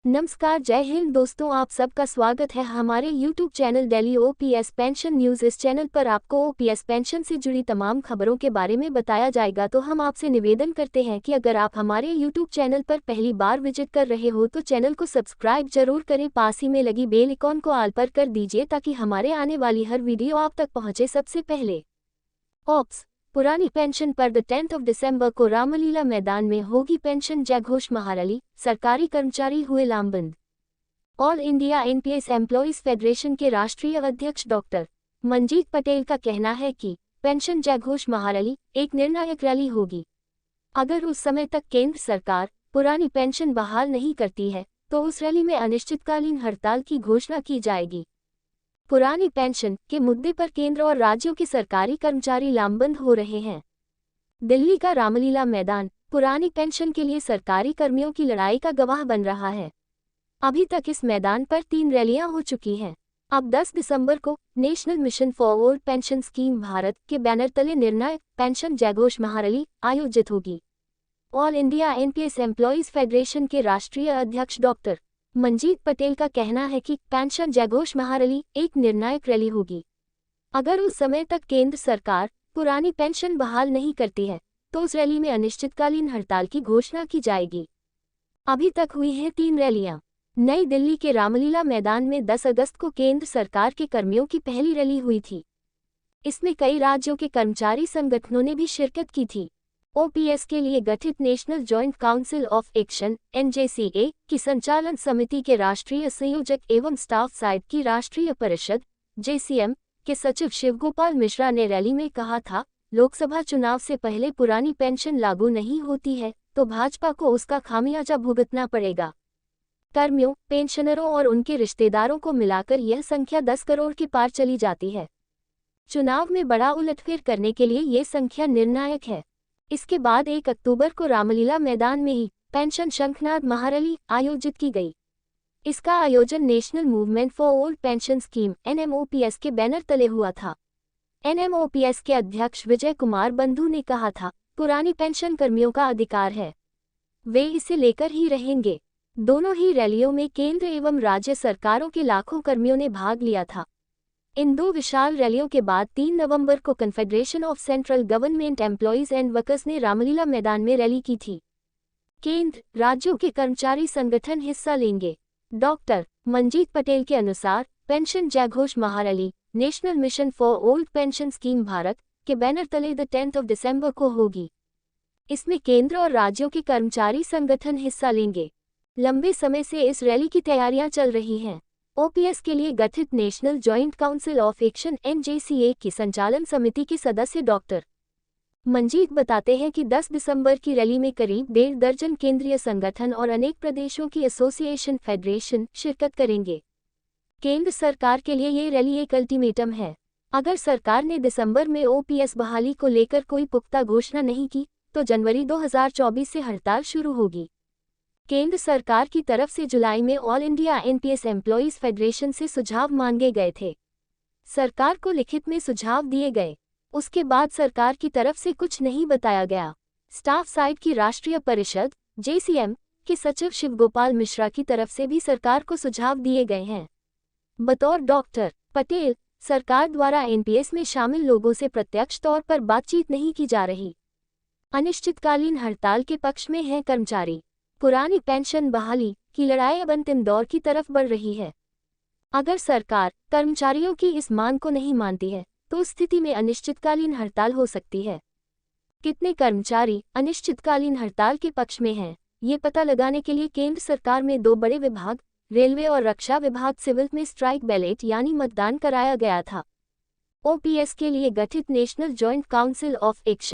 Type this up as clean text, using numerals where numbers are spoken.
नमस्कार, जय हिंद दोस्तों, आप सबका स्वागत है हमारे YouTube channel daily OPS pension news. इस चैनल पर आपको ओपीएस पेंशन से जुड़ी तमाम खबरों के बारे में बताया जाएगा। तो हम आपसे निवेदन करते हैं कि अगर आप हमारे YouTube चैनल पर पहली बार विजिट कर रहे हो तो चैनल को सब्सक्राइब जरूर करें, पास ही में लगी बेल आइकॉन को ऑल पर कर दीजिए ताकि हमारे आने वाली हर वीडियो आप तक पहुँचे सबसे पहले। ऑप्स पुरानी पेंशन पर 10 दिसंबर को रामलीला मैदान में होगी पेंशन जयघोष महारली, सरकारी कर्मचारी हुए लामबंद। All India NPS employees federation के राष्ट्रीय अध्यक्ष डॉक्टर मंजीत पटेल का कहना है कि पेंशन जयघोष महारली एक निर्णायक रैली होगी। अगर उस समय तक केंद्र सरकार पुरानी पेंशन बहाल नहीं करती है तो उस रैली में अनिश्चितकालीन हड़ताल की घोषणा की जाएगी। पुरानी पेंशन के मुद्दे पर केंद्र और राज्यों के सरकारी कर्मचारी लामबंद हो रहे हैं। दिल्ली का रामलीला मैदान पुरानी पेंशन के लिए सरकारी कर्मियों की लड़ाई का गवाह बन रहा है। अभी तक इस मैदान पर 3 रैलियां हो चुकी हैं। अब 10 दिसंबर को national mission for old pension scheme Bharat के बैनर तले निर्णायक पेंशन जयघोष महारली आयोजित होगी। All India NPS employees federation के राष्ट्रीय अध्यक्ष डॉक्टर मंजीत पटेल का कहना है कि पेंशन जयघोष महारली एक निर्णायक रैली होगी। अगर उस समय तक केंद्र सरकार पुरानी पेंशन बहाल नहीं करती है तो उस रैली में अनिश्चितकालीन हड़ताल की घोषणा की जाएगी। अभी तक हुई हैं 3 रैलियां। नई दिल्ली के रामलीला मैदान में 10 अगस्त को केंद्र सरकार के कर्मियों की पहली रैली हुई थी। इसमें कई राज्यों के कर्मचारी संगठनों ने भी शिरकत की थी। ओपीएस के लिए गठित national joint council of action NJCA की संचालन समिति के राष्ट्रीय संयोजक एवं स्टाफ साइड की राष्ट्रीय परिषद जेसीएम के सचिव शिवगोपाल मिश्रा ने रैली में कहा था, लोकसभा चुनाव से पहले पुरानी पेंशन लागू नहीं होती है तो भाजपा को उसका खामियाजा भुगतना पड़ेगा। कर्मियों, पेंशनरों और उनके रिश्तेदारों को मिलाकर यह संख्या 10 करोड़ के पार चली जाती है। चुनाव में बड़ा उलटफेर करने के लिए ये संख्या निर्णायक है। इसके बाद 1 अक्टूबर को रामलीला मैदान में ही पेंशन शंखनाद महारली आयोजित की गई। इसका आयोजन national movement for old pension scheme NMOPS के बैनर तले हुआ था। एनएमओपीएस के अध्यक्ष विजय कुमार बंधु ने कहा था, पुरानी पेंशन कर्मियों का अधिकार है, वे इसे लेकर ही रहेंगे। दोनों ही रैलियों में केंद्र एवं राज्य सरकारों के लाखों कर्मियों ने भाग लिया था। इन 2 विशाल रैलियों के बाद 3 नवंबर को confederation of central government employees and workers ने रामलीला मैदान में रैली की थी। केंद्र, राज्यों के कर्मचारी संगठन हिस्सा लेंगे। डॉक्टर मंजीत पटेल के अनुसार पेंशन जयघोष महारली national mission for old pension scheme Bharat के बैनर तले 10 दिसंबर को होगी। इसमें केंद्र और राज्यों के कर्मचारी संगठन हिस्सा लेंगे। लंबे समय से इस रैली की तैयारियां चल रही हैं। ओपीएस के लिए गठित national joint council of action NJCA की संचालन समिति के सदस्य डॉक्टर मंजीत बताते हैं कि 10 दिसंबर की रैली में करीब 1.5 दर्जन केंद्रीय संगठन और अनेक प्रदेशों की एसोसिएशन फेडरेशन शिरकत करेंगे। केंद्र सरकार के लिए ये रैली एक अल्टीमेटम है। अगर सरकार ने दिसंबर में ओपीएस बहाली को लेकर कोई पुख्ता घोषणा नहीं की तो जनवरी 2024 से हड़ताल शुरू होगी। केंद्र सरकार की तरफ से जुलाई में all India NPS employees federation से सुझाव मांगे गए थे। सरकार को लिखित में सुझाव दिए गए। उसके बाद सरकार की तरफ से कुछ नहीं बताया गया। स्टाफ साइड की राष्ट्रीय परिषद जेसीएम के सचिव शिवगोपाल मिश्रा की तरफ से भी सरकार को सुझाव दिए गए हैं। बतौर डॉक्टर पटेल, सरकार द्वारा एनपीएस में शामिल लोगों से प्रत्यक्ष तौर पर बातचीत नहीं की जा रही। अनिश्चितकालीन हड़ताल के पक्ष में हैं कर्मचारी। पुरानी पेंशन बहाली की लड़ाई अब अंतिम दौर की तरफ बढ़ रही है। अगर सरकार कर्मचारियों की इस मांग को नहीं मानती है तो उस स्थिति में अनिश्चितकालीन हड़ताल हो सकती है। कितने कर्मचारी अनिश्चितकालीन हड़ताल के पक्ष में हैं, ये पता लगाने के लिए केंद्र सरकार में 2 बड़े विभाग रेलवे और रक्षा विभाग सिविल में स्ट्राइक बैलेट यानी मतदान कराया गया था। ओपीएस के लिए गठित national joint council of action